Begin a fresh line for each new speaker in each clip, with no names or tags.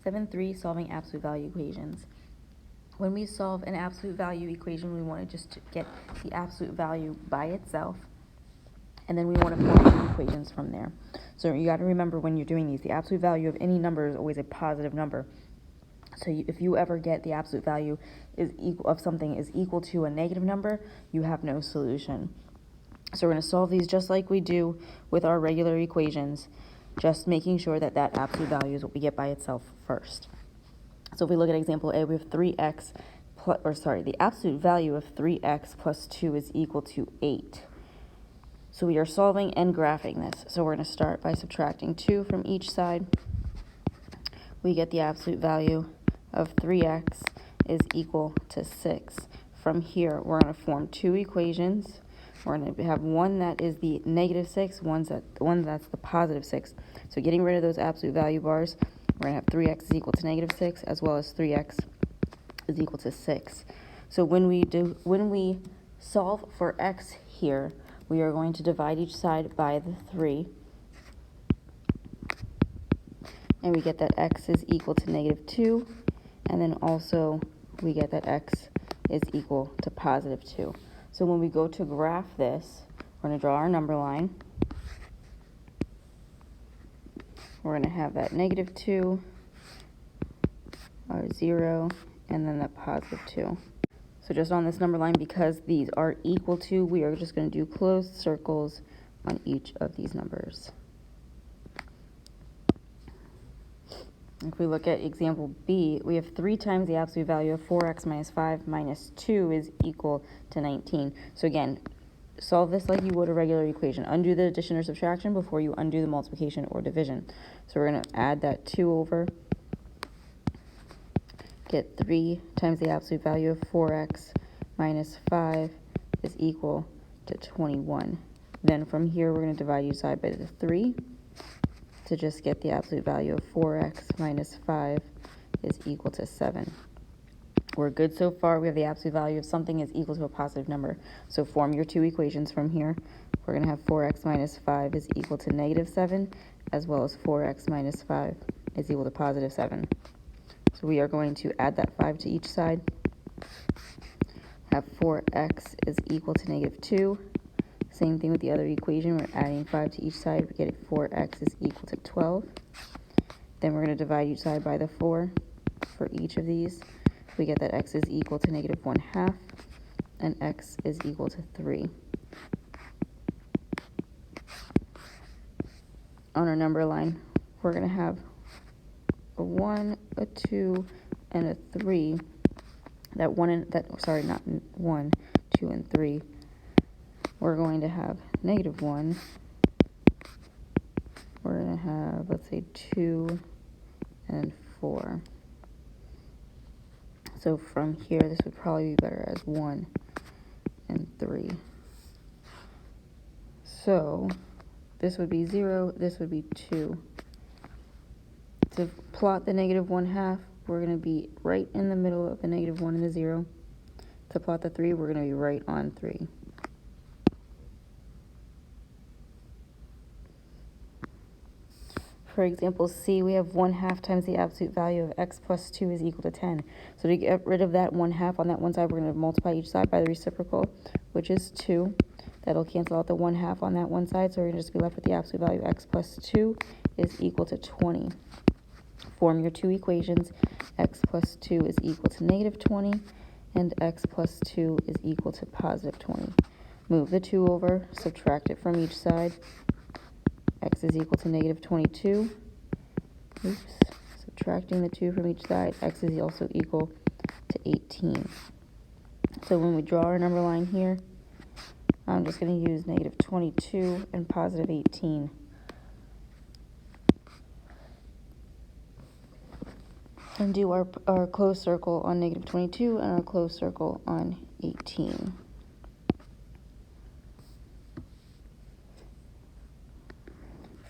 7.3, solving absolute value equations. When we solve an absolute value equation, we want to just get the absolute value by itself, and then we want to form two equations from there. So you got to remember when you're doing these, the absolute value of any number is always a positive number. So if you ever get the absolute value of something is equal to a negative number, you have no solution. So we're going to solve these just like we do with our regular equations, just making sure that that absolute value is what we get by itself first. So if we look at example A, we have the absolute value of 3x plus 2 is equal to 8. So we are solving and graphing this. So we're going to start by subtracting 2 from each side. We get the absolute value of 3x is equal to 6. From here, we're going to form two equations. We're going to have one that is the negative 6, one that's the positive 6. So getting rid of those absolute value bars, we're going to have 3x is equal to negative 6, as well as 3x is equal to 6. So when we solve for x here, we are going to divide each side by the 3. And we get that x is equal to negative 2. And then also we get that x is equal to positive 2. So when we go to graph this, we're going to draw our number line. We're going to have that negative 2, our 0, and then that positive 2. So just on this number line, because these are equal to, we are just going to do closed circles on each of these numbers. If we look at example B, we have 3 times the absolute value of 4x minus 5 minus 2 is equal to 19. So again, solve this like you would a regular equation. Undo the addition or subtraction before you undo the multiplication or division. So we're going to add that 2 over, get 3 times the absolute value of 4x minus 5 is equal to 21. Then from here, we're going to divide each side by the 3. To just get the absolute value of 4x minus 5 is equal to 7. We're good so far. We have the absolute value of something is equal to a positive number. So form your two equations from here. We're going to have 4x minus 5 is equal to negative 7, as well as 4x minus 5 is equal to positive 7. So we are going to add that 5 to each side. Have 4x is equal to negative 2. Same thing with the other equation. We're adding 5 to each side. We get 4x is equal to 12. Then we're going to divide each side by the 4 for each of these. We get that x is equal to negative 1/2, and x is equal to 3. On our number line, we're going to have a 1, a 2, and a 3. Not 1, 2, and 3. We're going to have negative 1. We're going to have, let's say, 2 and 4. So from here, this would probably be better as 1 and 3. So this would be 0, this would be 2. To plot the negative 1/2, we're going to be right in the middle of the negative 1 and the 0. To plot the 3, we're going to be right on 3. For example C, we have 1/2 times the absolute value of x plus 2 is equal to 10. So to get rid of that 1/2 on that one side, we're going to multiply each side by the reciprocal, which is 2. That'll cancel out the 1/2 on that one side, so we're going to just be left with the absolute value of x plus 2 is equal to 20. Form your two equations. X plus 2 is equal to negative 20, and x plus 2 is equal to positive 20. Move the 2 over, subtract it from each side. X is equal to negative 22. Oops. Subtracting the 2 from each side, x is also equal to 18. So when we draw our number line here, I'm just going to use negative 22 and positive 18. And do our closed circle on negative 22 and our closed circle on 18.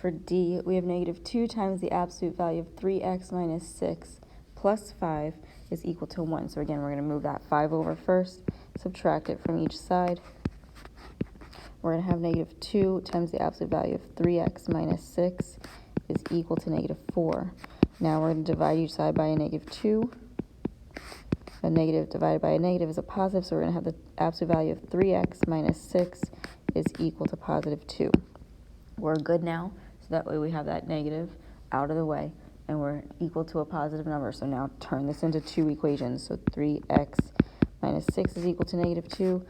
For D, we have negative 2 times the absolute value of 3x minus 6 plus 5 is equal to 1. So again, we're going to move that 5 over first, subtract it from each side. We're going to have negative 2 times the absolute value of 3x minus 6 is equal to negative 4. Now we're going to divide each side by a -2. A negative divided by a negative is a positive, so we're going to have the absolute value of 3x minus 6 is equal to positive 2. We're good now, so that way we have that negative out of the way, and we're equal to a positive number. So now turn this into two equations. So 3x minus 6 is equal to -2,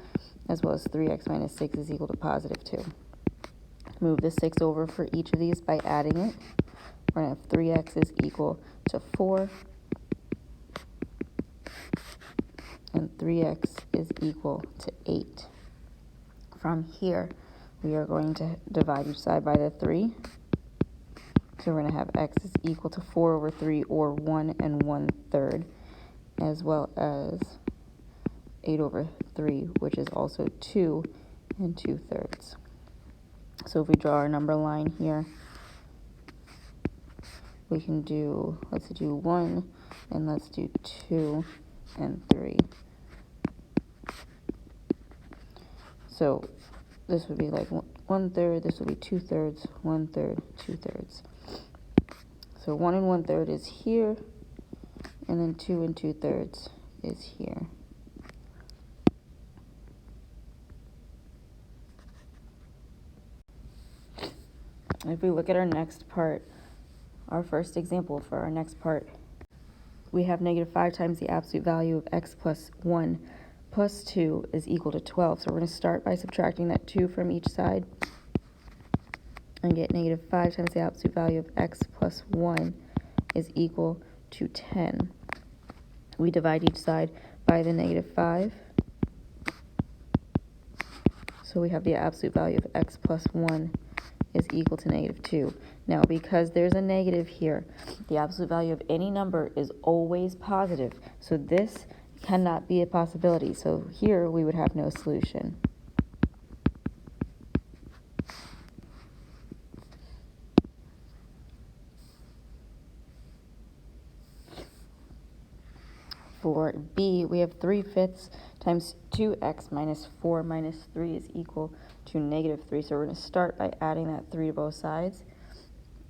as well as 3x minus 6 is equal to positive 2. Move the 6 over for each of these by adding it. We're going to have 3x is equal to 4, and 3x is equal to 8. From here, we are going to divide each side by the 3. So we're going to have x is equal to 4 over 3, or 1 1/3, as well as 8 over 3, which is also 2 2/3. So if we draw our number line here, we can do, let's do 1, and let's do 2 and 3. So this would be like 1/3, this would be 2/3, 1/3, 2/3. So 1 1/3 is here, and then 2 2/3 is here. If we look at our next part, our first example for our next part, we have -5 times the absolute value of x plus 1 plus 2 is equal to 12. So we're going to start by subtracting that 2 from each side and get -5 times the absolute value of x plus 1 is equal to 10. We divide each side by the -5. So we have the absolute value of x plus 1 is equal to -2. Now, because there's a negative here, the absolute value of any number is always positive. So this cannot be a possibility. So here we would have no solution. For B, we have 3/5 times 2x minus 4 minus 3 is equal to -3. So we're going to start by adding that 3 to both sides.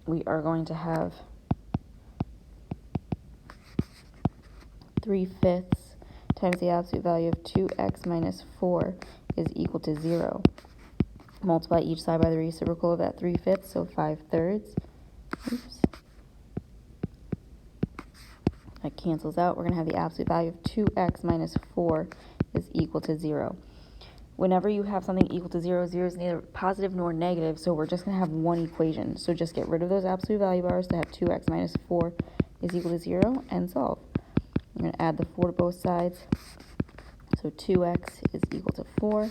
We are going to have 3/5 times the absolute value of 2x minus 4 is equal to 0. Multiply each side by the reciprocal of that 3/5, so 5/3. Oops. That cancels out. We're going to have the absolute value of 2x minus 4 is equal to 0. Whenever you have something equal to 0, 0 is neither positive nor negative, so we're just going to have one equation. So just get rid of those absolute value bars to have 2x minus 4 is equal to 0 and solve. We're going to add the 4 to both sides. So 2x is equal to 4.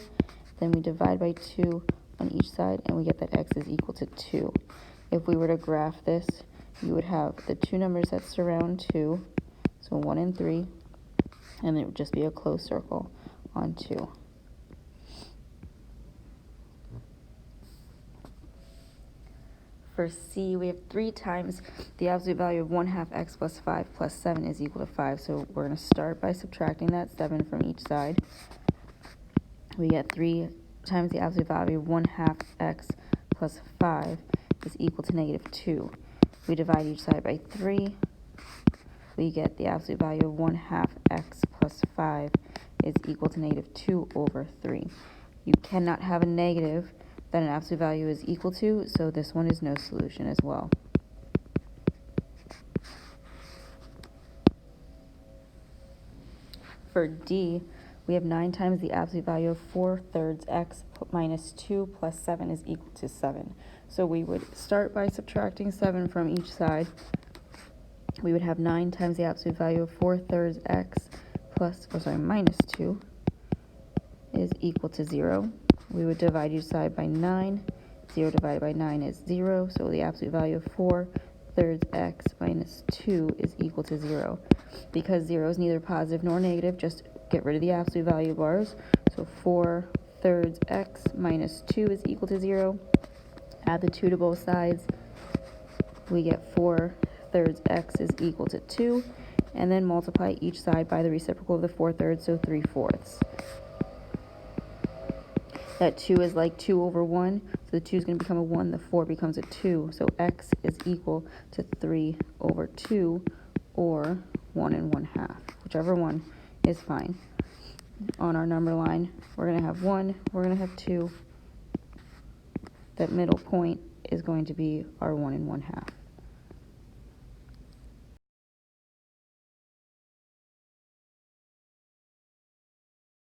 Then we divide by 2 on each side, and we get that x is equal to 2. If we were to graph this, you would have the two numbers that surround 2, so 1 and 3, and it would just be a closed circle on 2. For C, we have 3 times the absolute value of 1/2 x plus 5 plus 7 is equal to 5. So we're going to start by subtracting that 7 from each side. We get 3 times the absolute value of 1/2 x plus 5 is equal to -2. We divide each side by 3. We get the absolute value of 1/2 x plus 5 is equal to -2 over 3. You cannot have a negative that an absolute value is equal to, so this one is no solution as well. For D, we have 9 times the absolute value of 4/3 x minus 2 plus 7 is equal to 7. So we would start by subtracting 7 from each side. We would have 9 times the absolute value of 4/3 x minus 2 is equal to 0. We would divide each side by 9. 0 divided by 9 is 0, so the absolute value of 4/3 x minus 2 is equal to 0. Because 0 is neither positive nor negative, just get rid of the absolute value bars. So 4/3 x minus 2 is equal to 0. Add the 2 to both sides. We get 4/3 x is equal to 2. And then multiply each side by the reciprocal of the 4/3, so 3/4. that 2 is like 2 over 1, so the 2 is going to become a 1, the 4 becomes a 2, so x is equal to 3 over 2, or 1 1/2, whichever one is fine. On our number line, we're going to have 1, we're going to have 2. That middle point is going to be our 1 1/2.